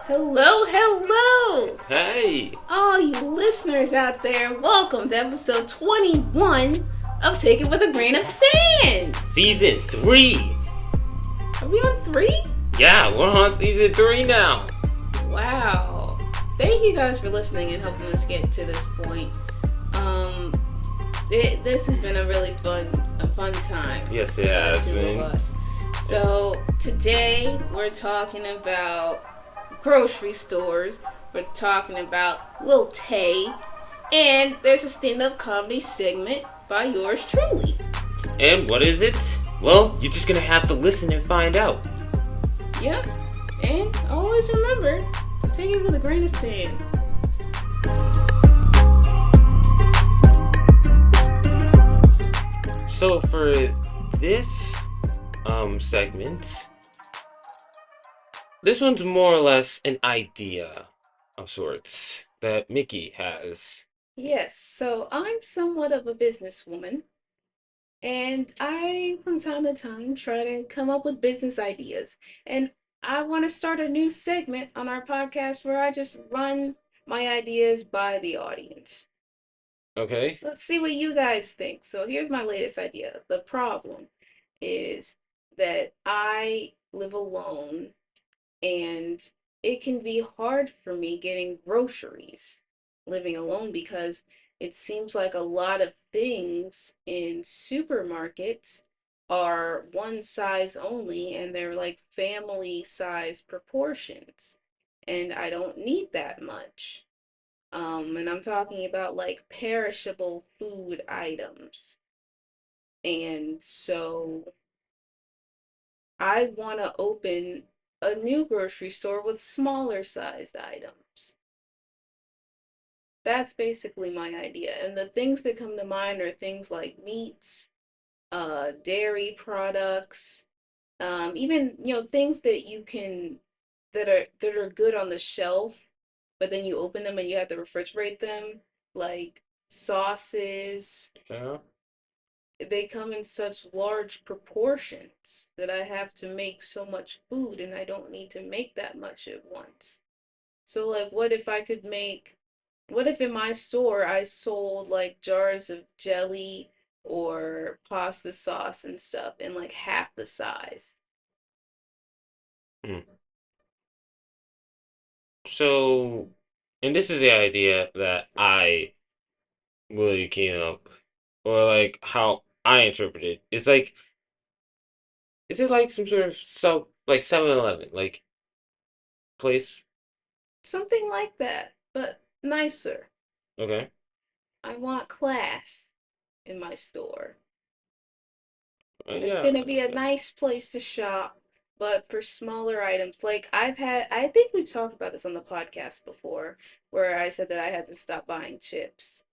Hello, hello! Hey! All you listeners out there, welcome to episode 21 of Take It With a Grain of Sand! Season 3! Are we on 3? Yeah, we're on season 3 now! Wow. Thank you guys for listening and helping us get to this point. This has been a really fun time. Yes, it has for the two been. of us. So, today we're talking about grocery stores. We're talking about Lil Tay, and there's a stand-up comedy segment by yours truly. And what is it? Well, you're just gonna have to listen and find out. Yeah, and always remember to take it with a grain of sand. So for this segment, this one's more or less an idea of sorts that Mickey has. Yes, so I'm somewhat of a businesswoman, and I, from time to time, try to come up with business ideas. And I want to start a new segment on our podcast where I just run my ideas by the audience. Okay? So let's see what you guys think. So here's my latest idea. The problem is that I live alone and it can be hard for me getting groceries living alone because it seems like a lot of things in supermarkets are one size only and they're like family size proportions. And I don't need that much. And I'm talking about like perishable food items. And so I want to open a new grocery store with smaller sized items. That's basically my idea. And the things that come to mind are things like meats, dairy products, even, things that you can that are good on the shelf, but then you open them and you have to refrigerate them, like sauces. Yeah. They come in such large proportions that I have to make so much food and I don't need to make that much at once. So like what if in my store I sold like jars of jelly or pasta sauce and stuff in like half the size? Hmm. So, and this is the idea that I really came up, or like how I interpret it. It's like, is it like some sort of 7-Eleven, like place? Something like that, but nicer. Okay. I want class in my store. It's Yeah. gonna be a nice place to shop, but for smaller items. Like I think we've talked about this on the podcast before, where I said that I had to stop buying chips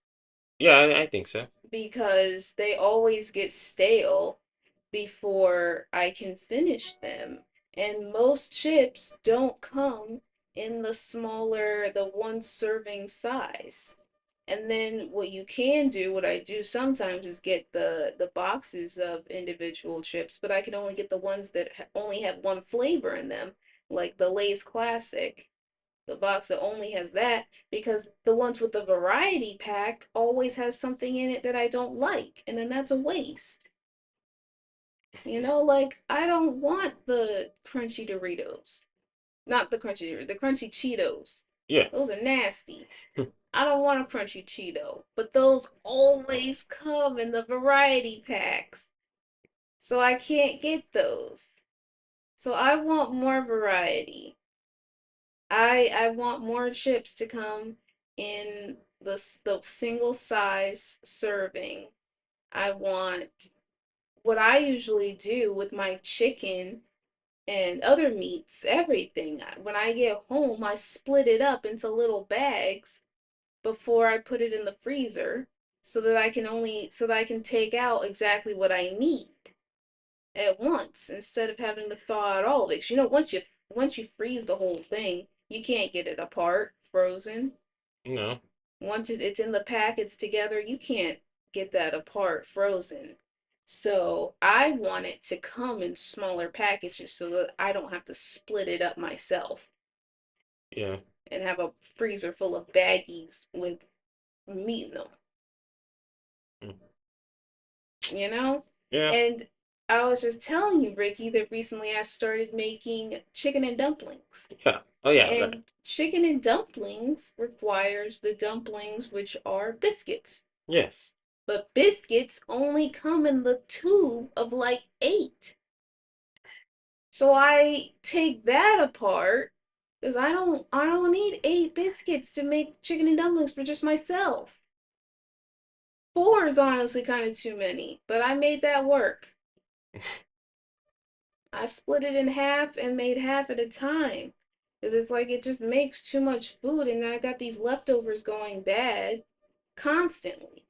Yeah, I think so. because they always get stale before I can finish them. And most chips don't come in the one serving size. And then what you can do, what I do sometimes is get the boxes of individual chips, but I can only get the ones that only have one flavor in them, like the Lay's Classic, the box that only has that, because the ones with the variety pack always has something in it that I don't like, and then that's a waste. Like I don't want the crunchy Doritos. Not the crunchy Cheetos. Yeah. Those are nasty. I don't want a crunchy Cheeto, but those always come in the variety packs. So I can't get those. So I want more variety. I want more chips to come in the single size serving. I want what I usually do with my chicken and other meats, everything. When I get home, I split it up into little bags before I put it in the freezer so that I can take out exactly what I need at once instead of having to thaw out all of it. 'Cause, once you freeze the whole thing, you can't get it apart frozen. No. Once it's in the packets together, you can't get that apart frozen. So I want it to come in smaller packages so that I don't have to split it up myself. Yeah. and have a freezer full of baggies with meat in them, Mm. you know? Yeah. And I was just telling you, Ricky, that recently I started making chicken and dumplings. Yeah. Oh yeah. Right. And chicken and dumplings requires the dumplings, which are biscuits. Yes. But biscuits only come in the tube of like 8. So I take that apart because I don't need 8 biscuits to make chicken and dumplings for just myself. 4 is honestly kind of too many, but I made that work. I split it in half and made half at a time. Because it's like it just makes too much food and I got these leftovers going bad constantly.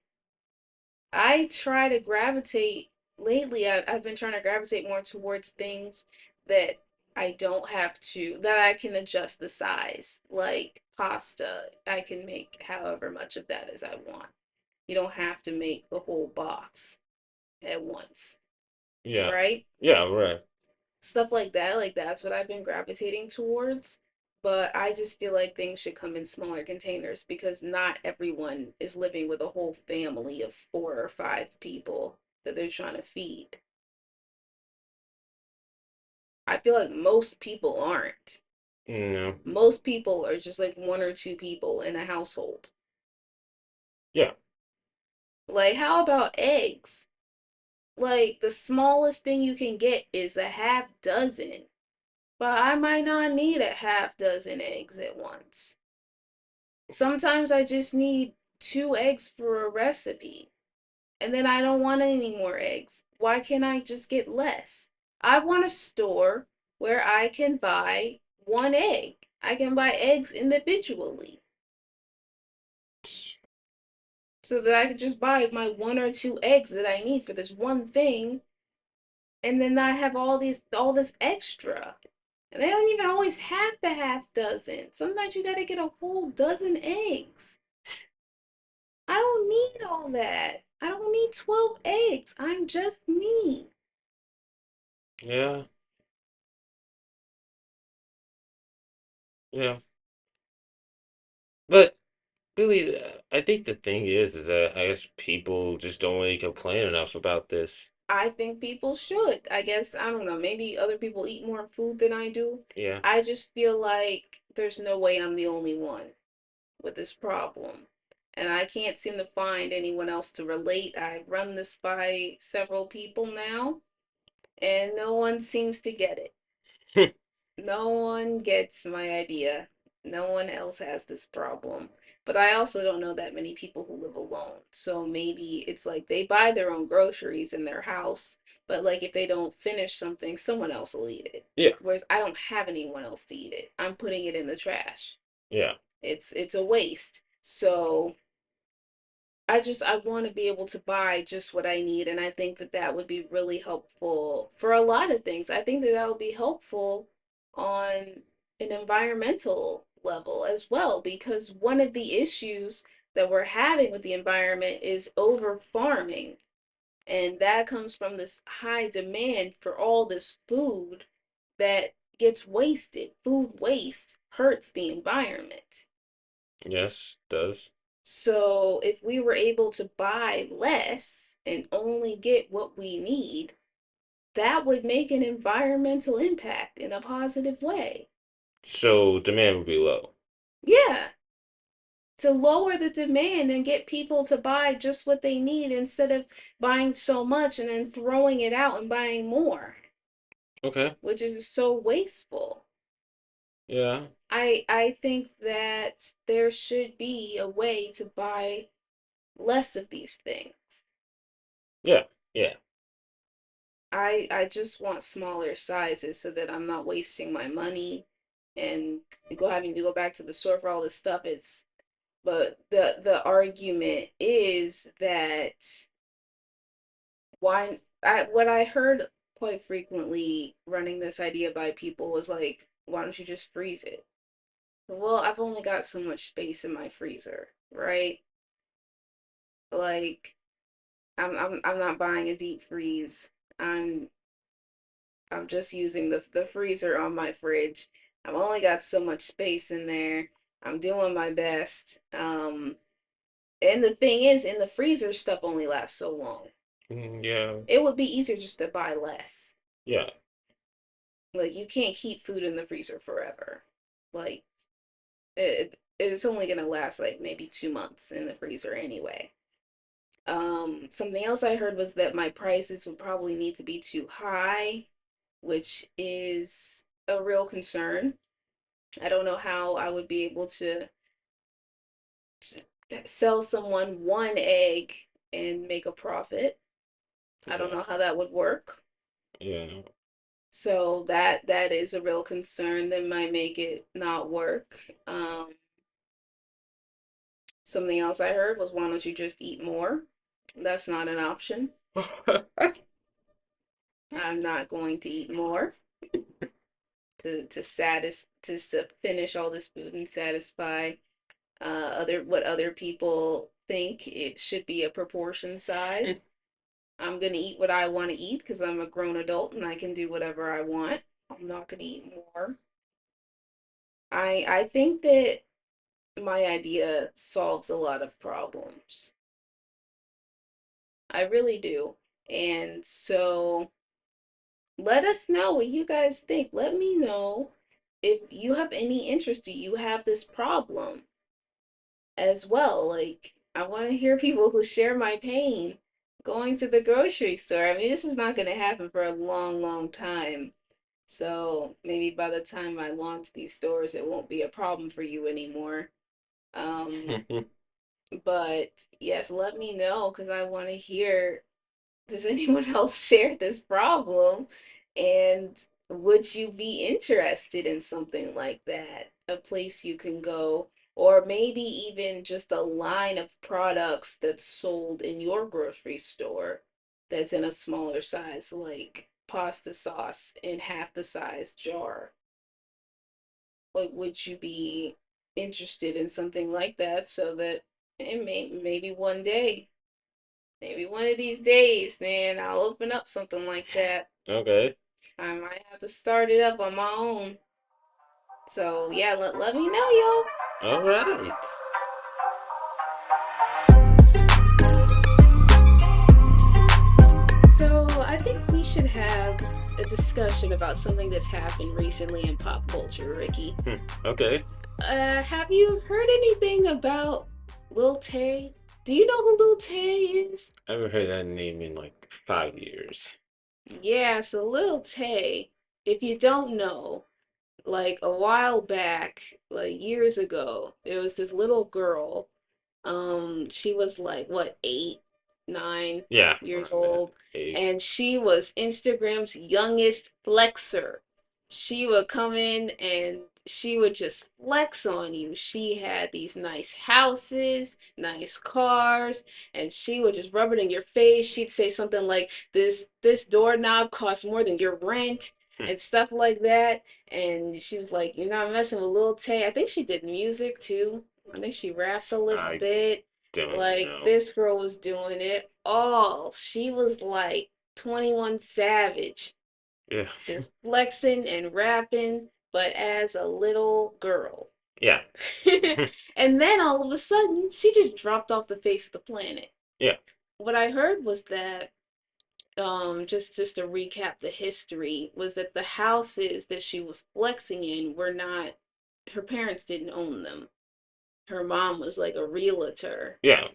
I try to gravitate lately, I've been trying to gravitate more towards things that I don't have to, that I can adjust the size. Like pasta, I can make however much of that as I want. You don't have to make the whole box at once, Yeah. right? Yeah. Right. Stuff like that, like that's what I've been gravitating towards. But I just feel like things should come in smaller containers because not everyone is living with a whole family of 4 or 5 people that they're trying to feed. I feel like most people aren't. No. Most people are just like 1 or 2 people in a household. Yeah. Like, how about eggs? Like, the smallest thing you can get is a half dozen, but I might not need a half dozen eggs at once. Sometimes I just need 2 eggs for a recipe, and then I don't want any more eggs. Why can't I just get less? I want a store where I can buy 1 egg. I can buy eggs individually so that I could just buy my 1 or 2 eggs that I need for this one thing and then not have all this extra. And they don't even always have the half dozen. Sometimes you gotta get a whole dozen eggs. I don't need all that. I don't need 12 eggs. I'm just me. Yeah. Yeah. But really, I think the thing is that I guess people just don't really complain enough about this. I think people should. I guess, I don't know, maybe other people eat more food than I do. Yeah. I just feel like there's no way I'm the only one with this problem. And I can't seem to find anyone else to relate. I've run this by several people now, and no one seems to get it. No one gets my idea. No one else has this problem. But I also don't know that many people who live alone. So maybe it's like they buy their own groceries in their house, but like if they don't finish something, someone else will eat it. Yeah. Whereas I don't have anyone else to eat it. I'm putting it in the trash. Yeah. It's a waste. So I want to be able to buy just what I need, and I think that that would be really helpful for a lot of things. I think that that would be helpful on an environmental level as well, because one of the issues that we're having with the environment is over farming, and that comes from this high demand for all this food that gets wasted. Food waste hurts the environment. Yes, does. So if we were able to buy less and only get what we need, that would make an environmental impact in a positive way. So demand would be low. Yeah, to lower the demand and get people to buy just what they need instead of buying so much and then throwing it out and buying more, Okay. which is so wasteful. Yeah. I think that there should be a way to buy less of these things. Yeah. Yeah. I just want smaller sizes so that I'm not wasting my money and having to go back to the store for all this stuff. But the argument is that what I heard quite frequently running this idea by people was like, why don't you just freeze it? Well, I've only got so much space in my freezer, right? Like I'm not buying a deep freeze. I'm I'm just using the freezer on my fridge. I've only got so much space in there. I'm doing my best. And the thing is, in the freezer, stuff only lasts so long. Yeah. It would be easier just to buy less. Yeah. Like, you can't keep food in the freezer forever. Like, it's only gonna last like maybe 2 months in the freezer anyway. Something else I heard was that my prices would probably need to be too high, which is a real concern. I don't know how I would be able to sell someone one egg and make a profit. I don't Yeah. know how that would work. Yeah. So that is a real concern that might make it not work. Something else I heard was why don't you just eat more? That's not an option. I'm not going to eat more to finish all this food and satisfy other what other people think it should be a proportion size. I'm gonna eat what I want to eat because I'm a grown adult and I can do whatever I want. I'm not gonna eat more. I think that my idea solves a lot of problems. I really do. And so let us know what you guys think. Let me know if you have any interest. Do you have this problem as well? Like, I want to hear people who share my pain going to the grocery store. I mean, this is not going to happen for a long, long time. So maybe by the time I launch these stores, it won't be a problem for you anymore. Um, but yes, let me know because I want to hear, does anyone else share this problem? And would you be interested in something like that? A place you can go, or maybe even just a line of products that's sold in your grocery store that's in a smaller size, like pasta sauce in half the size jar. Like, would you be interested in something like that so that maybe one day, maybe one of these days, man, I'll open up something like that. Okay. I might have to start it up on my own. So yeah, let me know, y'all. All right. So I think we should have a discussion about something that's happened recently in pop culture, Ricky. Okay. Have you heard anything about Lil Tay? Do you know who Lil Tay is? I haven't heard that name in like 5 years. Yeah, so Lil Tay, if you don't know, like a while back, like years ago, there was this little girl. She was like what, 8, 9 Yeah, years around that old, age. and she was Instagram's youngest flexer. She would come in and she would just flex on you. She had these nice houses, nice cars, and she would just rub it in your face. She'd say something like, this doorknob costs more than your rent and stuff like that. And she was like, "You're not messing with Lil Tay." I think she did music too. I think she rapped a little I bit. don't Like, know. this girl was doing it all. She was like 21 Savage, Yeah. just flexing and rapping, but as a little girl. Yeah. And then all of a sudden, she just dropped off the face of the planet. Yeah. What I heard was that, just to recap the history, was that the houses that she was flexing in were not, her parents didn't own them. Her mom was like a realtor, Yeah.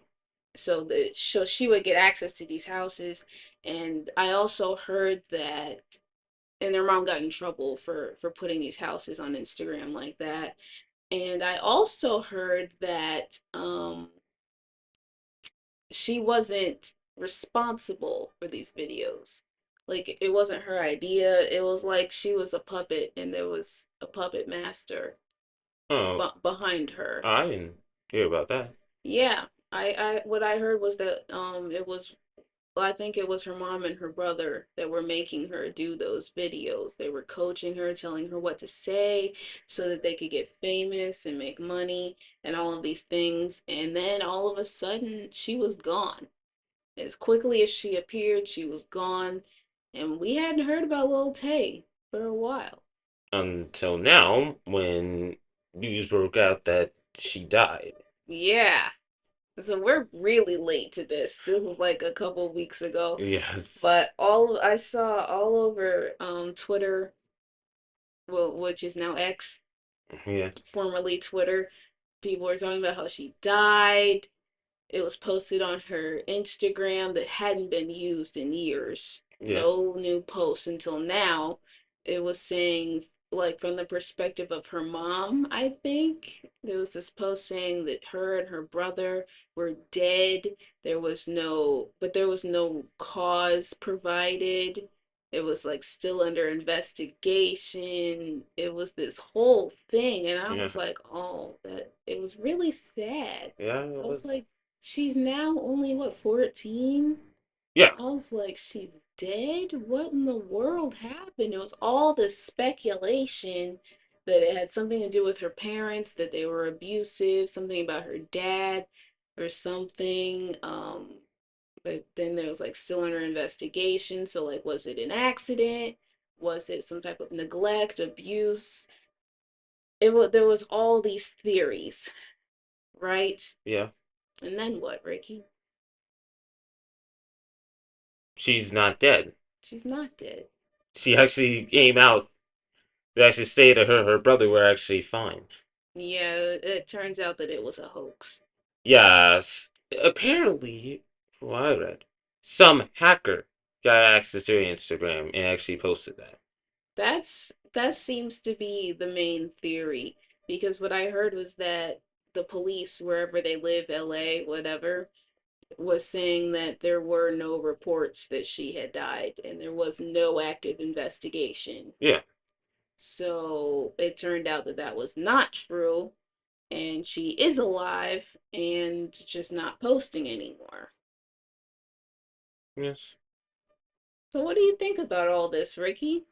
so she would get access to these houses. And I also heard that, and their mom got in trouble for putting these houses on Instagram like that. And I also heard that she wasn't responsible for these videos. Like, it wasn't her idea. It was like she was a puppet and there was a puppet master Oh, behind her. I didn't hear about that. Yeah, I what I heard was that it was, well, I think it was her mom and her brother that were making her do those videos. They were coaching her, telling her what to say so that they could get famous and make money and all of these things. And then all of a sudden, she was gone. As quickly as she appeared, she was gone. And we hadn't heard about Lil Tay for a while. until now when news broke out that she died. Yeah. So we're really late to this. This was like a couple weeks ago. Yes. But I saw all over Twitter, well, which is now X, Yeah. formerly Twitter, people were talking about how she died. It was posted on her Instagram that hadn't been used in years. Yeah. No new posts until now. It was saying, like, from the perspective of her mom, I think. There was this post saying that her and her brother were dead. There was no cause provided. It was like still under investigation. It was this whole thing. And I Yeah. was like, oh, that it was really sad. Yeah. I It was was. like, she's now only what, 14? Yeah. I was like, she's dead? What in the world happened? It was all this speculation that it had something to do with her parents, that they were abusive, something about her dad or something. But then there was like still under investigation. So like, was it an accident? Was it some type of neglect, abuse? There was all these theories, right? Yeah. And then what, Ricky? She's not dead. She's not dead. She actually came out to actually say that her brother were actually fine. Yeah, it turns out that it was a hoax. Yes. Apparently, from what I read, some hacker got access to her Instagram and actually posted that. That seems to be the main theory because what I heard was that the police wherever they live, LA, whatever, was saying that there were no reports that she had died and there was no active investigation. Yeah. So it turned out that that was not true and she is alive and just not posting anymore. Yes. So what do you think about all this, Ricky?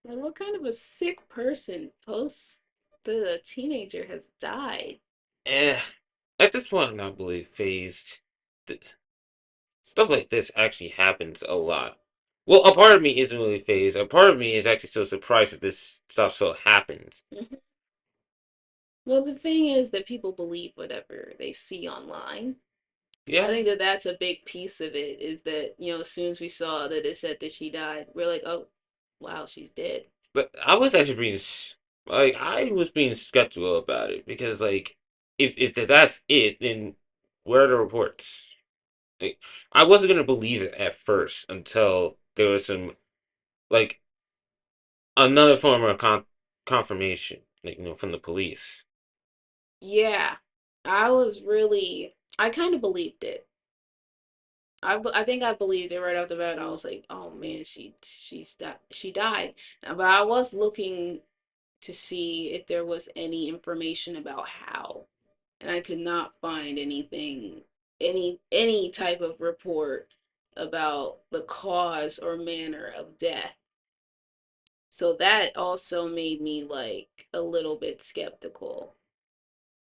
Like, what kind of a sick person posts that a teenager has died? Eh. At this point, I'm not really phased. Stuff like this actually happens a lot. Well, a part of me isn't really phased. A part of me is actually still surprised that this stuff still happens. Mhm. Well, the thing is that people believe whatever they see online. I Yeah, think that that's a big piece of it is that, as soon as we saw that it said that she died, we're like, oh, wow, she's dead. but I was actually like I was being skeptical about it because like if that's it, then where are the reports? Like, I wasn't gonna believe it at first until there was some like another form of confirmation, like from the police. Yeah, I kind of believed it. I think I believed it right off the bat. I was like, oh man, she died. But I was looking to see if there was any information about how, and I could not find anything, any type of report about the cause or manner of death. So that also made me like a little bit skeptical.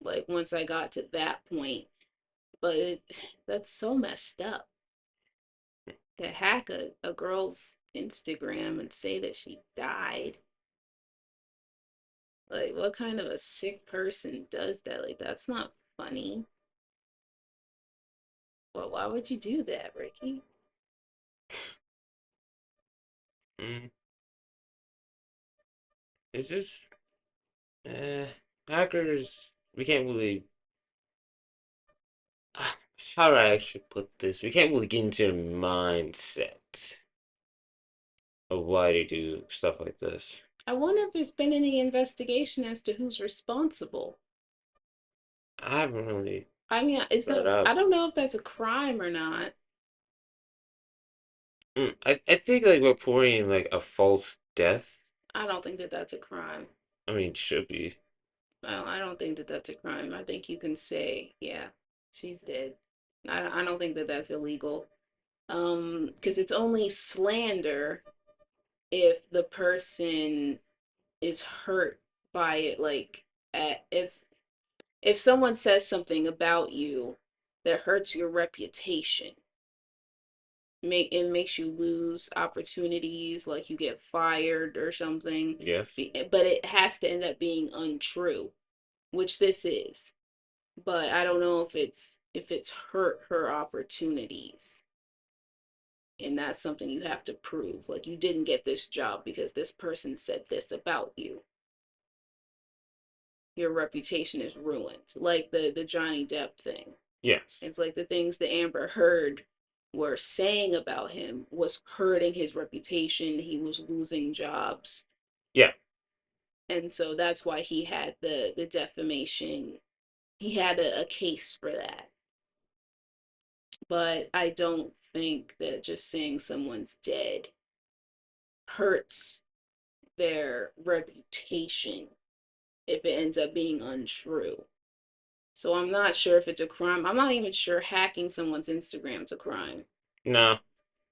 Like once I got to that point, but that's so messed up to hack a girl's Instagram and say that she died. Like, what kind of a sick person does that? Like, that's not funny. Well, why would you do that, Ricky? Mm, it's just uh, hackers. We can't really. How do I actually put this? We can't really get into their mindset of why they do stuff like this. I wonder if there's been any investigation as to who's responsible. I haven't really I mean, it's read not, I up. don't know if that's a crime or not. I think like reporting like a false death. I don't think that that's a crime. I mean, should be. I don't think that that's a crime. I think you can say, yeah, she's dead. I don't think that that's illegal. Because it's only slander if the person is hurt by it, like as if someone says something about you that hurts your reputation, makes you lose opportunities, like you get fired or something. Yes. But it has to end up being untrue, which this is. But I don't know if it's hurt her opportunities. And that's something you have to prove. Like, you didn't get this job because this person said this about you. Your reputation is ruined. Like the Johnny Depp thing. Yes. It's like the things that Amber Heard were saying about him was hurting his reputation. He was losing jobs. Yeah. And so that's why he had the defamation. He had a case for that. But I don't think that just saying someone's dead hurts their reputation if it ends up being untrue. So I'm not sure if it's a crime. I'm not even sure hacking someone's Instagram's a crime. No.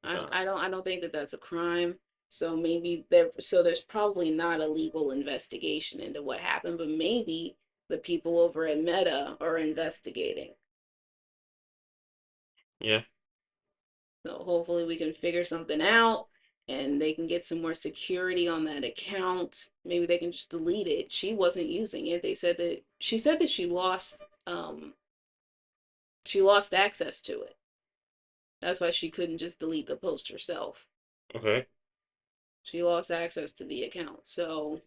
I don't think that that's a crime. So there's probably not a legal investigation into what happened, but maybe the people over at Meta are investigating. Yeah. So hopefully we can figure something out and they can get some more security on that account. Maybe they can just delete it. She wasn't using it. She said that she lost access to it. That's why she couldn't just delete the post herself. Okay. She lost access to the account. So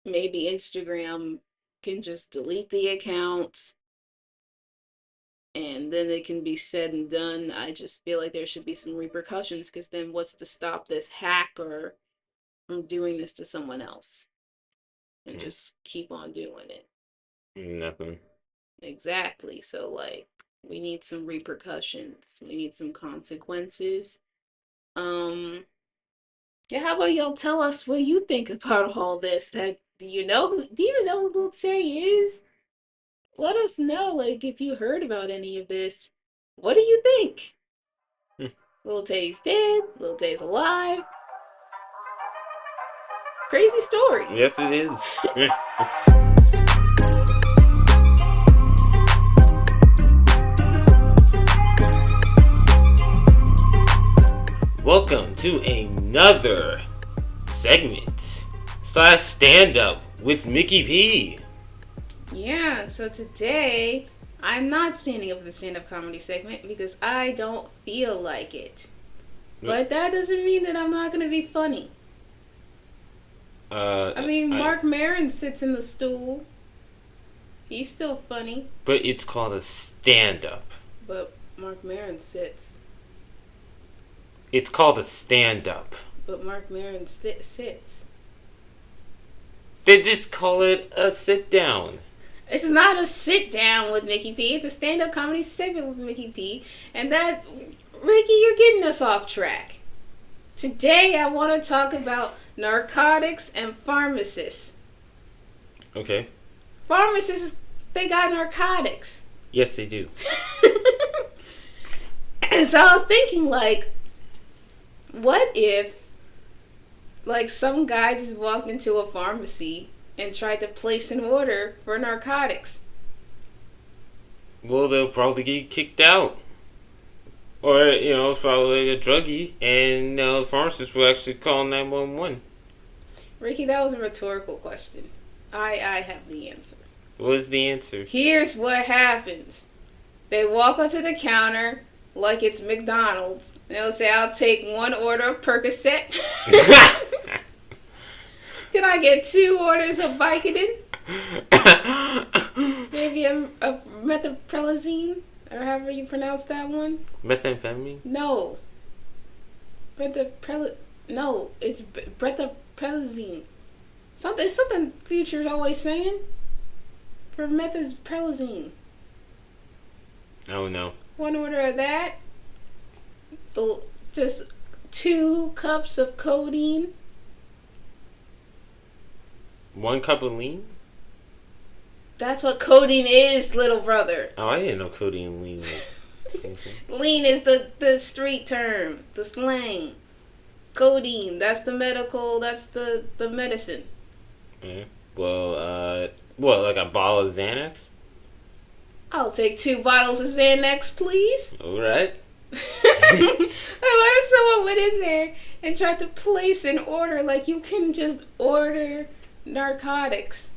maybe Instagram can just delete the account and then it can be said and done. I just feel like there should be some repercussions, because then what's to stop this hacker from doing this to someone else and just keep on doing it? Nothing. Exactly. So, like, we need some repercussions. We need some consequences. Um, yeah, how about y'all tell us what you think about all this? Do you even know who Lil Tay is? Let us know, like, if you heard about any of this. What do you think? Lil Tay's dead, Lil Tay's alive. Crazy story. Yes, it is. Welcome to another segment / stand-up with Mickey P. Yeah, so today I'm not standing up for the stand-up comedy segment because I don't feel like it. But that doesn't mean that I'm not going to be funny. Mark Maron sits in the stool. He's still funny. But it's called a stand-up. But Mark Maron sits. It's called a stand-up. But Mark Maron sits. They just call it a sit-down. It's not a sit-down with Mickey P. It's a stand-up comedy segment with Mickey P. And that, Ricky, you're getting us off track. Today I want to talk about narcotics and pharmacists. Okay. Pharmacists, they got narcotics. Yes, they do. So I was thinking, like, what if, like, some guy just walked into a pharmacy and tried to place an order for narcotics? Well, they'll probably get kicked out. Or, it's probably like a druggie, and the pharmacist will actually call 911. Ricky, that was a rhetorical question. I have the answer. What is the answer? Here's what happens. They walk onto the counter like it's McDonald's. They'll say, I'll take one order of Percocet. Can I get 2 orders of Vicodin? Maybe a methylprelazine, or however you pronounce that one. Methamphetamine? No. No, it's brethylprelazine. Something Future's always saying. For methylprelazine. Oh, no. 1 order of that. Just 2 cups of codeine. 1 cup of lean? That's what codeine is, little brother. Oh, I didn't know codeine and lean were Lean is the street term, the slang. Codeine, that's the medicine. Yeah. Well, what, like a bottle of Xanax? I'll take 2 bottles of Xanax, please. All right. I wonder if someone went in there and tried to place an order like you can just order narcotics.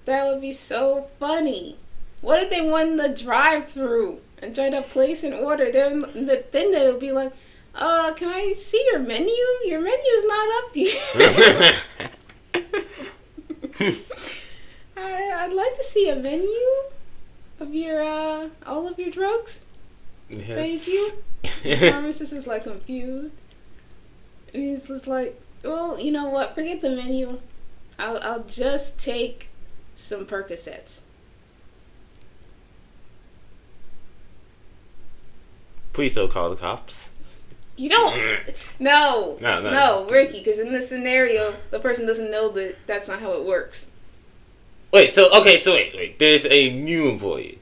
That would be so funny. What if they won the drive-through and tried to place an order? Then they would be like, can I see your menu? Your menu's not up here. I'd like to see a menu of your all of your drugs. Yes. Thank you. The pharmacist is like confused, and he's just like, "Well, you know what? Forget the menu. I'll just take some Percocets." Please don't call the cops. You don't. No, No, Ricky. Because in this scenario, the person doesn't know that that's not how it works. Wait. Wait. There's a new employee.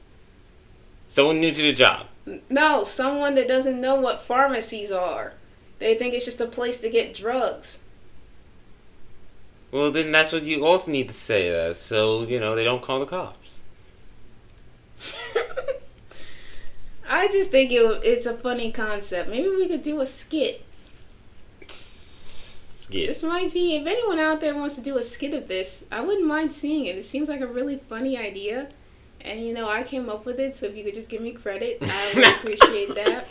Someone new to the job. No, someone that doesn't know what pharmacies are. They think it's just a place to get drugs. Well, then that's what you also need to say. So they don't call the cops. I just think it's a funny concept. Maybe we could do a skit. This might be, if anyone out there wants to do a skit of this, I wouldn't mind seeing it. It seems like a really funny idea. And, I came up with it, so if you could just give me credit, I would appreciate that.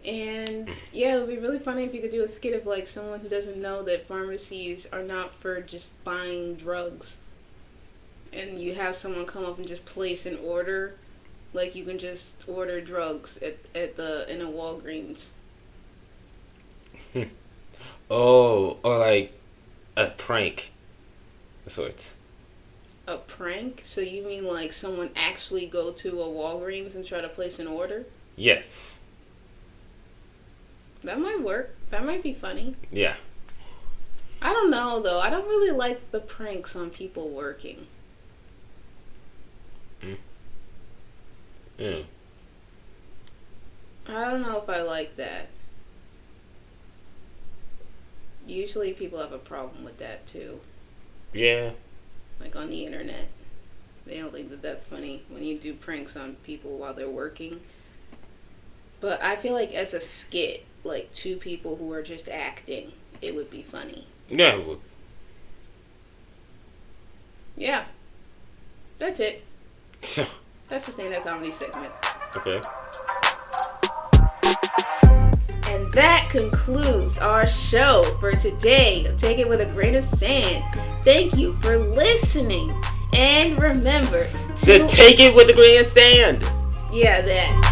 And, yeah, it would be really funny if you could do a skit of, like, someone who doesn't know that pharmacies are not for just buying drugs. And you have someone come up and just place an order. Like, you can just order drugs in a Walgreens. Oh, or like a prank of sorts. A prank? So you mean like someone actually go to a Walgreens and try to place an order? Yes. That might work. That might be funny. Yeah. I don't know, though. I don't really like the pranks on people working. Yeah. I don't know if I like that. Usually people have a problem with that, too. Yeah. Like on the internet. They don't think that that's funny when you do pranks on people while they're working. But I feel like as a skit, like 2 people who are just acting, it would be funny. Yeah, it would. Yeah. That's it. So. That's the stand-up comedy segment. Okay. And that concludes our show for today. Take it with a grain of sand. Thank you for listening. And remember to take it with a grain of sand. Yeah, that.